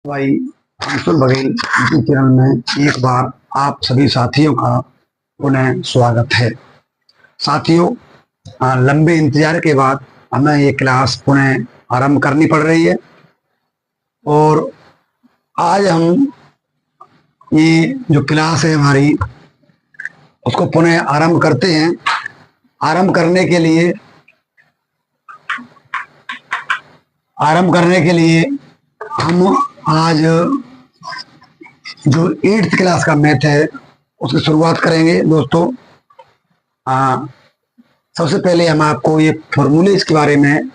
भाई Anshul Baghel YouTube channel में एक बार आप सभी साथियों का पुनः स्वागत है। साथियों, लंबे इंतजार के बाद हमें ये क्लास पुनः आरंभ करनी पड़ रही है और आज हम ये जो क्लास है हमारी उसको पुनः आरंभ करते हैं। आरंभ करने के लिए हम आज जो 8th क्लास का मैथ है उसकी शुरुआत करेंगे। दोस्तों, सबसे पहले हम आपको ये फॉर्मूले के बारे में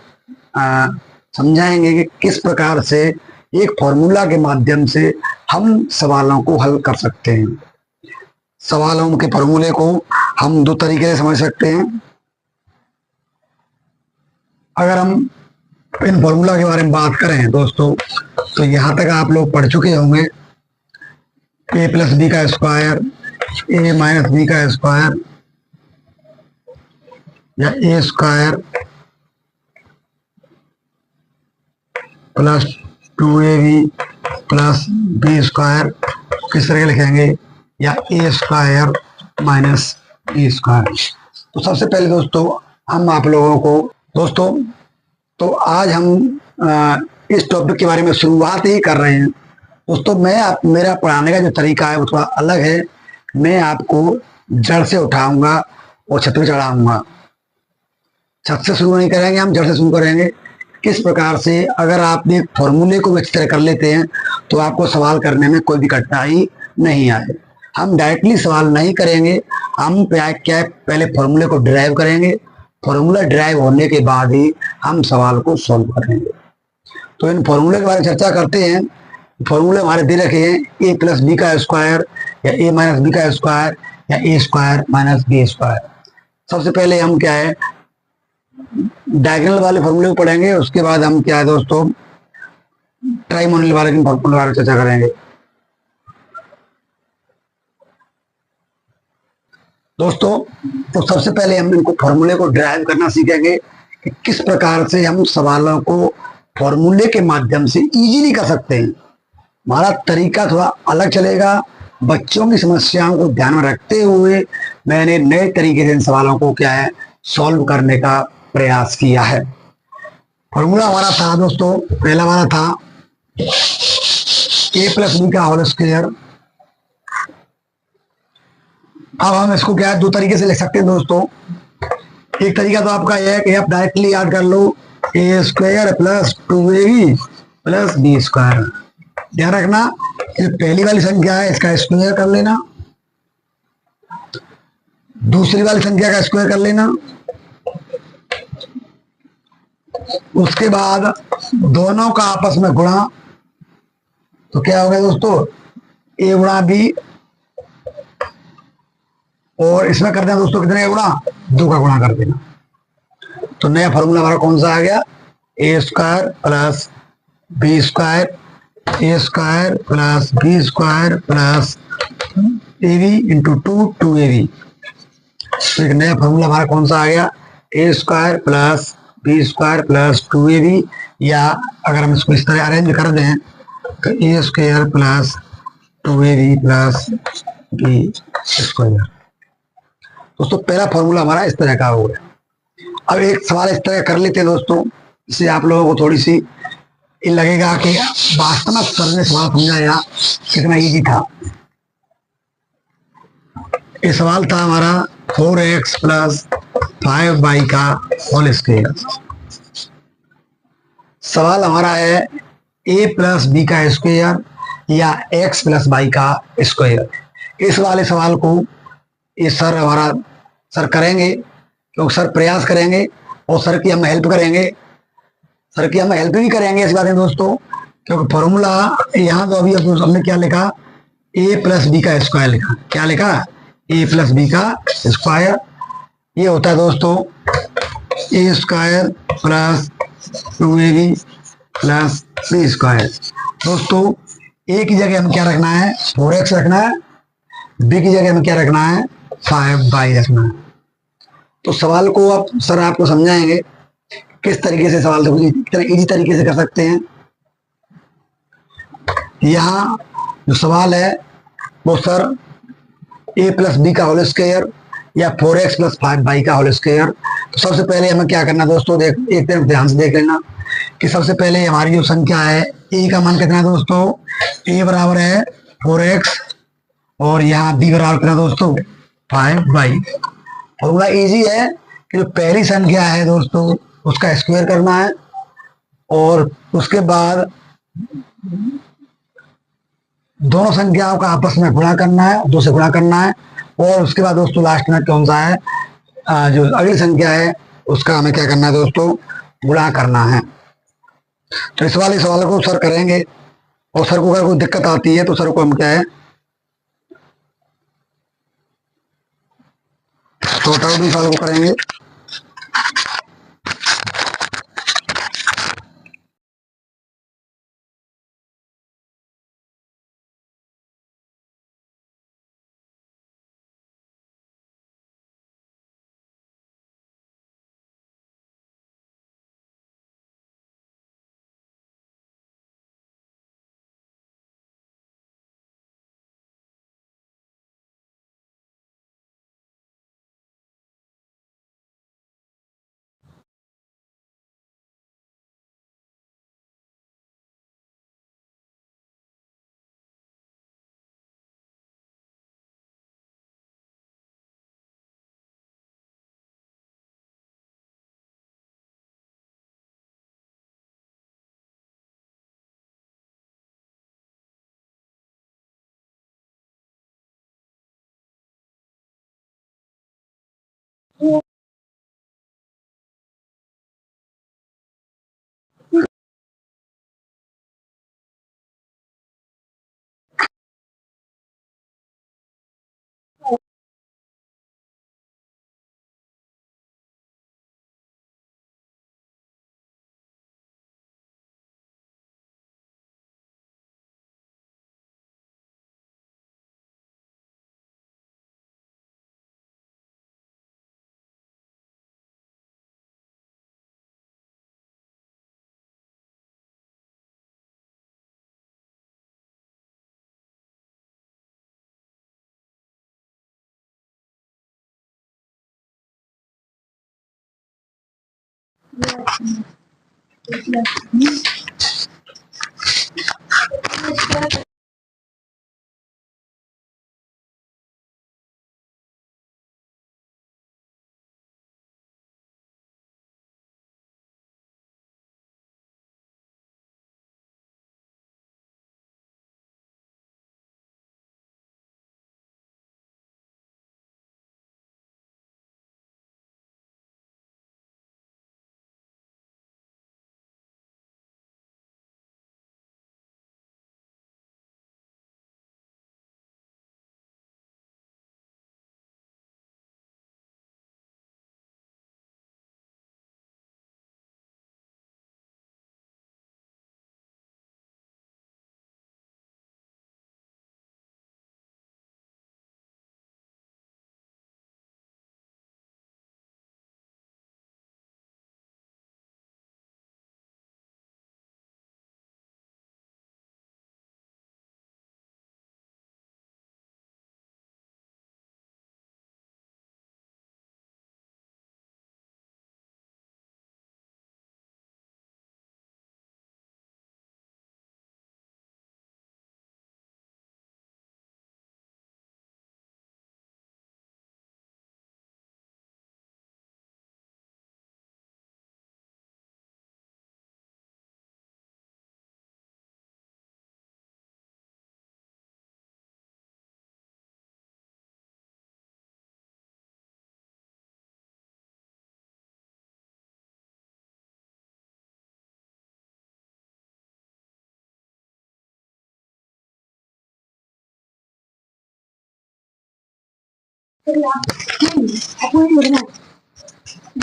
समझाएंगे कि किस प्रकार से एक फॉर्मूला के माध्यम से हम सवालों को हल कर सकते हैं। सवालों के फॉर्मूले को हम दो तरीके से समझ सकते हैं। अगर हम इन फॉर्मूला के बारे में बात करें दोस्तों, तो यहाँ तक आप लोग पढ़ चुके होंगे a प्लस बी का स्क्वायर, a माइनस बी का स्क्वायर या a square plus 2ab plus b square किस तरह लिखेंगे, या a square minus b square. तो सबसे पहले दोस्तों हम आप लोगों को तो आज हम इस टॉपिक के बारे में शुरुआत ही कर रहे हैं। दोस्तों, मेरा पढ़ाने का जो तरीका है वो थोड़ा अलग है। मैं आपको जड़ से उठाऊंगा और छत पे चढ़ाऊंगा। छत से शुरू नहीं करेंगे, हम जड़ से शुरू करेंगे। किस प्रकार से अगर आप एक फॉर्मूले को अच्छी तरह कर लेते हैं तो आपको सवाल करने में कोई भी कठिनाई नहीं आए। हम डायरेक्टली सवाल नहीं करेंगे, हम क्या पहले फॉर्मूले को डिराइव करेंगे। फॉर्मूला डिराइव होने के बाद ही हम सवाल को सॉल्व करेंगे। तो इन फॉर्मूले के बारे में चर्चा करते हैं। फॉर्मूले हमारे दे रखे हैं a प्लस बी का स्क्वायर या a माइनस बी का स्क्वायर या a square minus b square. सबसे पहले हम क्या है डायगोनल वाले फॉर्मूले को पढ़ेंगे, उसके बाद हम क्या है दोस्तों ट्राइमोनियल वाले फॉर्मूले के बारे में चर्चा करेंगे। दोस्तों, तो सबसे पहले हम इनको फॉर्मूले को डिराइव करना सीखेंगे कि किस प्रकार से हम सवालों को फॉर्मूले के माध्यम से इजीली कर सकते हैं। हमारा तरीका थोड़ा अलग चलेगा। बच्चों की समस्याओं को ध्यान में रखते हुए मैंने नए तरीके से इन सवालों को क्या है सॉल्व करने का प्रयास किया है। फॉर्मूला हमारा था दोस्तों, पहला हमारा था a प्लस बी का होल स्क्वायर। अब हम इसको क्या है दो तरीके से लिख सकते हैं दोस्तों। एक तरीका तो आपका यह है कि आप डायरेक्टली याद कर लो a square plus 2ab plus b square. ध्यान रखना कि पहली वाली संख्या है इसका स्क्वायर कर लेना, दूसरी वाली संख्या का स्क्वायर कर लेना, उसके बाद दोनों का आपस में गुणा। तो क्या हो गया दोस्तों a गुणा बी, और इसमें कर देना दोस्तों कितने का गुणा, 2 का गुणा कर देना। तो नया फॉर्मूला हमारा कौन सा आ गया, a square plus b square, a square plus b square plus ab into 2ab। तो एक नया फॉर्मूला हमारा कौन सा आ गया, a square plus b square plus 2ab, या अगर हम इसको इस तरह अरेंज कर दें तो a square plus 2ab plus b square. दोस्तों, पहला फॉर्मूला हमारा इस तरह का हो गया। अब एक सवाल इस तरह कर लेते हैं दोस्तों, इससे आप लोगों को थोड़ी सी लगेगा कि वास्तव में सर ने सवाल समझाया कितना इजी था। ये सवाल था हमारा 4x प्लस 5y का होल स्क्वायर। सवाल हमारा है a प्लस बी का स्क्वायर या x प्लस y का स्क्वायर। इस वाले सवाल को ये सर करेंगे, क्योंकि सर प्रयास करेंगे और सर की हम हेल्प करेंगे। सर की हम हेल्प भी करेंगे इस बात में दोस्तों, क्योंकि फॉर्मूला यहाँ तो अभी हमने क्या लिखा, a प्लस बी का स्क्वायर लिखा। क्या लिखा, a प्लस बी का स्क्वायर। ये होता है दोस्तों a square plus 2ab plus b square. दोस्तों, a की जगह हम क्या रखना है, 4x रखना है, b की जगह हमें क्या रखना है, 5y रखना है। तो सवाल को अब सर आपको समझाएंगे किस तरीके से सवाल को इजी तरीके से कर सकते हैं। यहाँ जो सवाल है वो सर a प्लस बी का होल स्क्वायर या 4x प्लस 5y का होल स्क्वायर। तो सबसे पहले हमें क्या करना दोस्तों, एक तरफ ध्यान से देख लेना कि सबसे पहले हमारी जो संख्या है a का मान कितना है दोस्तों, a बराबर है 4x और यहाँ b बराबर कितना दोस्तों 5y। और बड़ा इजी है कि जो पहली संख्या है दोस्तों उसका स्क्वायर करना है और उसके बाद दोनों संख्याओं का आपस में गुणा करना है, 2 से गुणा करना है और उसके बाद दोस्तों लास्ट में कौन सा है, जो अगली संख्या है उसका हमें क्या करना है दोस्तों, गुणा करना है। तो इस वाले सवाल को सर करेंगे और सर को अगर कोई दिक्कत आती है तो सर को हम क्या है सॉर्ट आउट सवाल को करेंगे।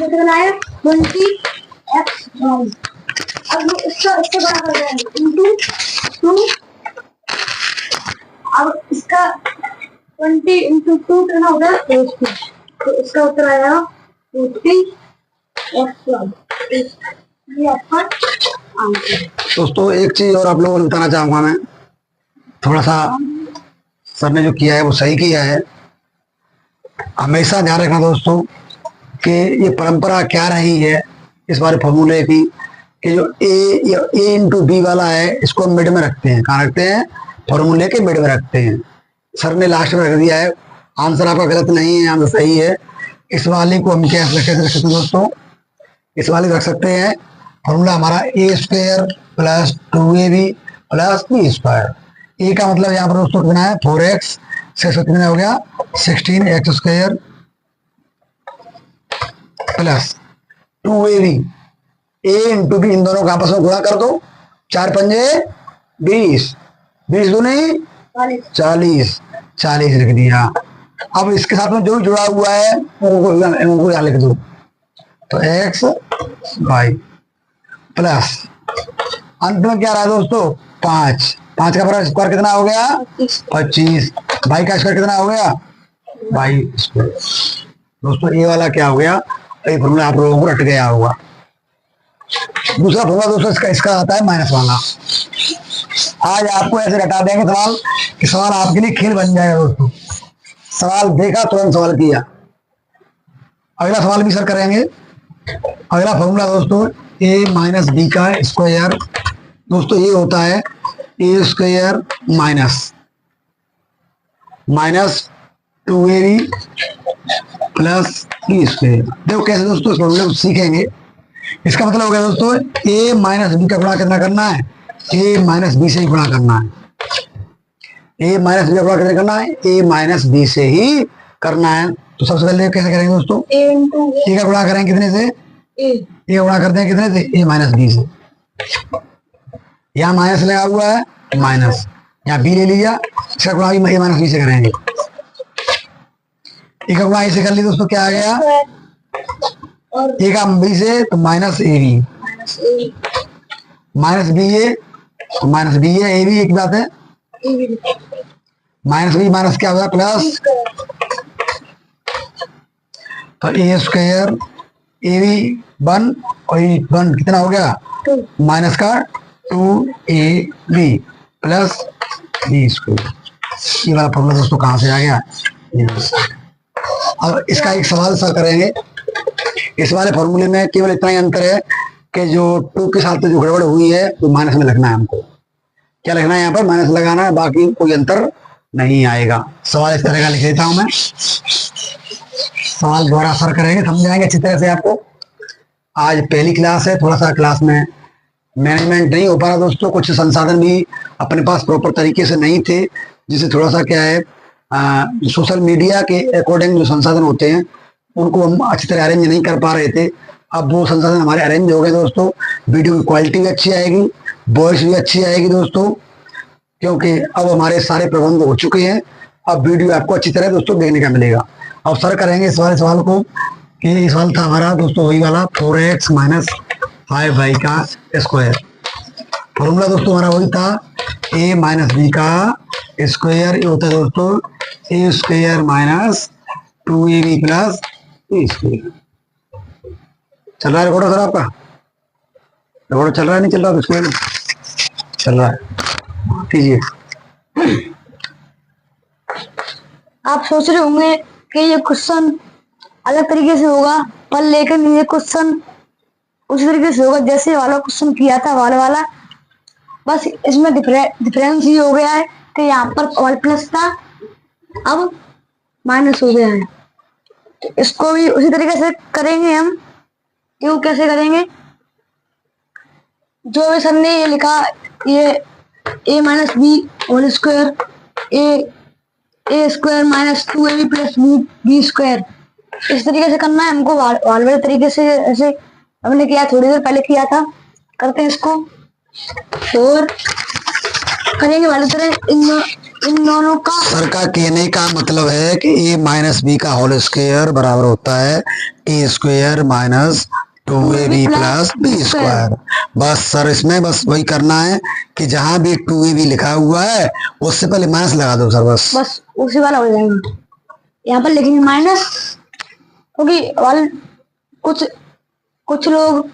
बनाया 20x अब इसका इससे बड़ा कर देंगे इंटू 2। अब इसका 20 इंटू 2 करना होगा तो इसका उत्तर आएगा 40x। ये आपका आंसर। दोस्तों एक चीज और आप लोगों को बताना चाहूंगा मैं थोड़ा सा सर ने जो किया है वो सही किया है। हमेशा ध्यान रखना दोस्तों कि ये परंपरा क्या रही है इस बारे फॉर्मूले की, कि जो ए इंटू बी वाला है इसको हम मिड में रखते हैं। कहाँ रखते हैं? फॉर्मूले के मिड में रखते हैं। सर ने लास्ट में रख दिया है। आंसर आपका गलत नहीं है, आंसर सही है। इस वाले को हम क्या रख सकते हैं दोस्तों? इस वाले रख सकते हैं फॉर्मूला हमारा a square plus 2ab plus b square. A का मतलब यहाँ पर दोस्तों कितना है? 4x। 6 कितना हो गया? 16x square plus 2ab। ए इंटू बी, इन दोनों का आपस में गुणा कर दो। 4 पंजे 20, 20 दूनी 40, 40 लिख दिया। अब इसके साथ में जो भी जुड़ा हुआ है उनको यहाँ लिख दो। तो x y प्लस अंत में क्या रहा दोस्तों? 5। 5 का पूरा स्क्वायर कितना हो गया? 25। भाई का स्क्वायर कितना हो गया? भाई स्क्वायर। दोस्तों ये वाला क्या हो गया? ये फॉर्मूला आप लोगों को रट गया होगा। दूसरा फॉर्मूला दोस्तों इसका आता है माइनस वाला। आज आपको ऐसे रटा देंगे सवाल कि सवाल आपके लिए खेल बन जाएगा दोस्तों। सवाल देखा तुरंत सवाल किया। अगला सवाल भी सर करेंगे। अगला फॉर्मूला दोस्तों ए माइनस बी का स्क्वायर। दोस्तों ये होता है a square minus 2ab plus b square. देखो कैसे दोस्तों इस फॉर्मूले को सीखेंगे। इसका मतलब हो गया दोस्तों ए माइनस बी का गुणा कितना करना है? ए माइनस बी से ही गुणा करना है। ए माइनस बी का गुणा कितने करना है? ए माइनस बी से ही करना है। तो सबसे पहले कैसे करेंगे दोस्तों? ए का गुणा करेंगे कितने से? ए गुणा करते हैं कितने से? ए माइनस बी से। यहाँ माइनस लगा हुआ है, माइनस यहाँ बी ले लिया, इसका गुणा भी ए माइनस बी से करेंगे। ए का गुणा ए से कर लिया दोस्तों, क्या आ गया? ए का बी से तो minus a b, minus b a minus b a b एक बात है। माइनस बी माइनस क्या होगा? प्लस। तो ए स्क्वायर ए बी 1 और 1 कितना हो गया? माइनस का 2ab प्लस बी स्क्वायर। ये वाला फॉर्मूला दोस्तों कहाँ से आ गया? अब इसका एक सवाल सर करेंगे। इस वाले फॉर्मूले में केवल इतना ही अंतर है कि जो 2 के साथ जो गड़बड़ हुई है वो माइनस में लिखना है। हमको क्या लिखना है? यहाँ पर माइनस लगाना है, बाकी कोई अंतर नहीं आएगा। सवाल इस तरह का लिख देता हूं मैं। सवाल दोबारा सर करेंगे, समझाएंगे अच्छी तरह से आपको। आज पहली क्लास है, थोड़ा सा क्लास में मैनेजमेंट नहीं हो पा रहा दोस्तों। कुछ संसाधन भी अपने पास प्रॉपर तरीके से नहीं थे, जिससे थोड़ा सा क्या है सोशल मीडिया के अकॉर्डिंग जो संसाधन होते हैं उनको हम अच्छी तरह अरेंज नहीं कर पा रहे थे। अब वो संसाधन हमारे अरेंज हो गए दोस्तों। वीडियो की क्वालिटी भी अच्छी आएगी, वॉइस भी अच्छी आएगी दोस्तों, क्योंकि अब हमारे सारे प्रबंध हो चुके हैं। अब वीडियो आपको अच्छी तरह दोस्तों देखने का मिलेगा। अब सर करेंगे इस वाले सवाल को कि ये सवाल था हमारा दोस्तों वही वाला 4x माइनस 5y का स्क्वायर। फॉर्मूला दोस्तों हमारा वही था ए माइनस बी का स्क्वायर। ये होता है दोस्तों a square minus 2ab plus b square. चल रहा है रिकॉर्ड सर आपका? रिकॉर्ड चल रहा है? नहीं चल रहा? तो स्क्वायर चल रहा है, कीजिए। आप सोच रहे होंगे कि ये क्वेश्चन अलग तरीके से होगा, पर लेकिन ये क्वेश्चन उसी तरीके से होगा जैसे वाला क्वेश्चन किया था वाला। बस इसमें डिफरेंस ये हो गया है कि यहाँ पर प्लस था, अब माइनस हो गया है। तो इसको भी उसी तरीके से करेंगे हम। क्यों कैसे करेंगे? जो भी सर ने ये लिखा, ये a minus b whole square, a square minus 2ab plus b square, इस तरीके से करना है हमको। वाले तरीके से ऐसे हमने किया, थोड़ी देर पहले किया था। करते हैं इसको और करेंगे वाले तरह इन दोनों का। सर का कहने का मतलब है कि ए माइनस बी का होल स्क्वायर बराबर होता है a square minus 2ab plus b square. बस सर इसमें बस वही करना है कि जहां भी 2ab लिखा हुआ है उससे पहले माइनस लगा दो सर। बस उसी वाला हो जाएगा। यहाँ पर लिखेंगे माइनस, क्योंकि वाले कुछ लोग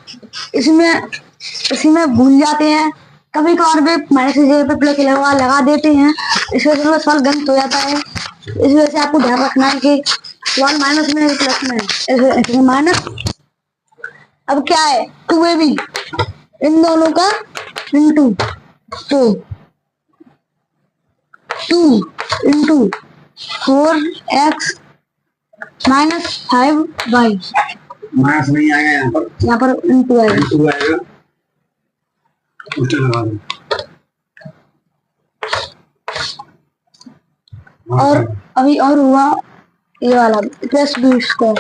इसमें भूल जाते हैं कभी कभार भी माइनस की जगह पे प्लस लगा देते हैं, इस वजह से सवाल गलत हो जाता है। इस वजह से आपको ध्यान रखना है कि सवाल माइनस में है प्लस में है, माइनस। अब क्या है, 2ab इन दोनों का इंटू, तो 2 into 4x minus 5y, minus नहीं आएगा यहाँ पर इंटू आएगा। इंटू आएगा, उल्टा लगा दो। और अभी और हुआ ये वाला प्लस बी स्क्वायर,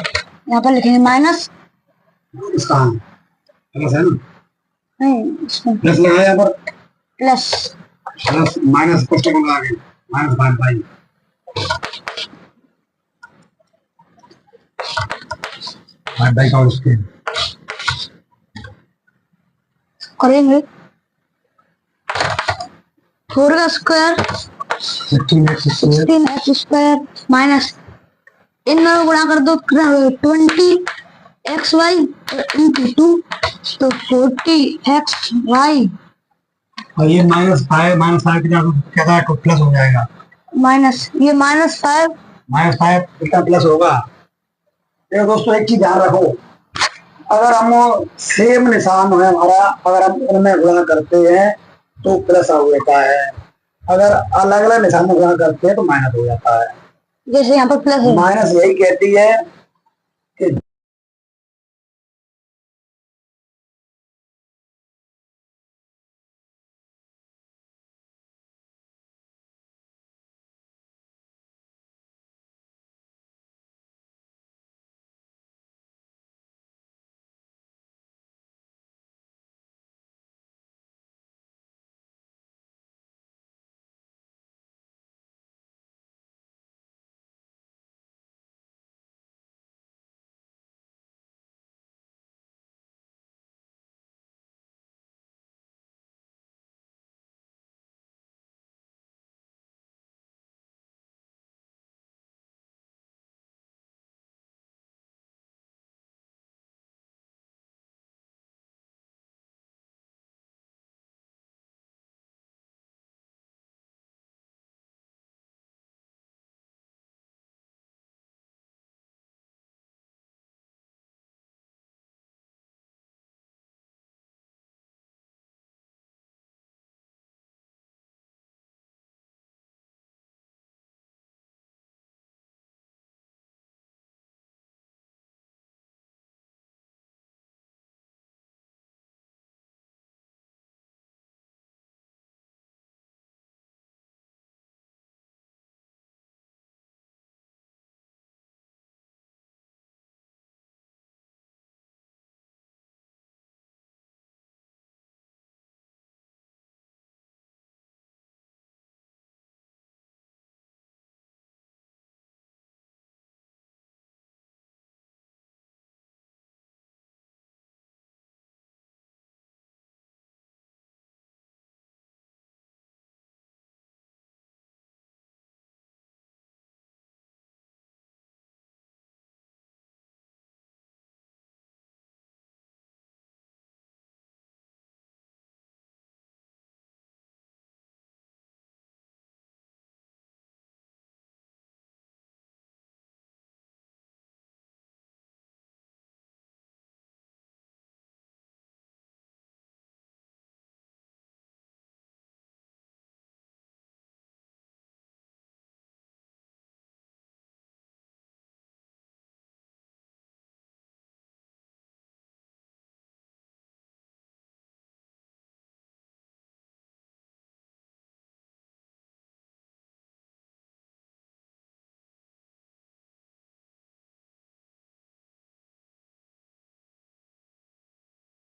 यहाँ पर लिखेंगे माइनस, इसका प्लस है ना, नहीं इसमें प्लस लगाया यहाँ पर, प्लस प्लस माइनस कोष्टक में लगा के माइनस 5y, का उसके करेंगे 4 का स्क्वायर 16x स्क्वायर माइनस इन दोनों गुणा कर दो 20xy इंटू 2 तो 40xy, और ये -5 के जगह क्या था, प्लस हो जाएगा, माइनस ये -5 कितना प्लस होगा। देखो दोस्तों एक चीज ध्यान रखो, अगर हम सेम निशान है हमारा, अगर हम उनमें गुणा करते हैं तो प्लस हो जाता है, अगर अलग अलग निशान में गुणा करते हैं तो माइनस हो जाता है। जैसे यहाँ पर प्लस है, माइनस यही कहती है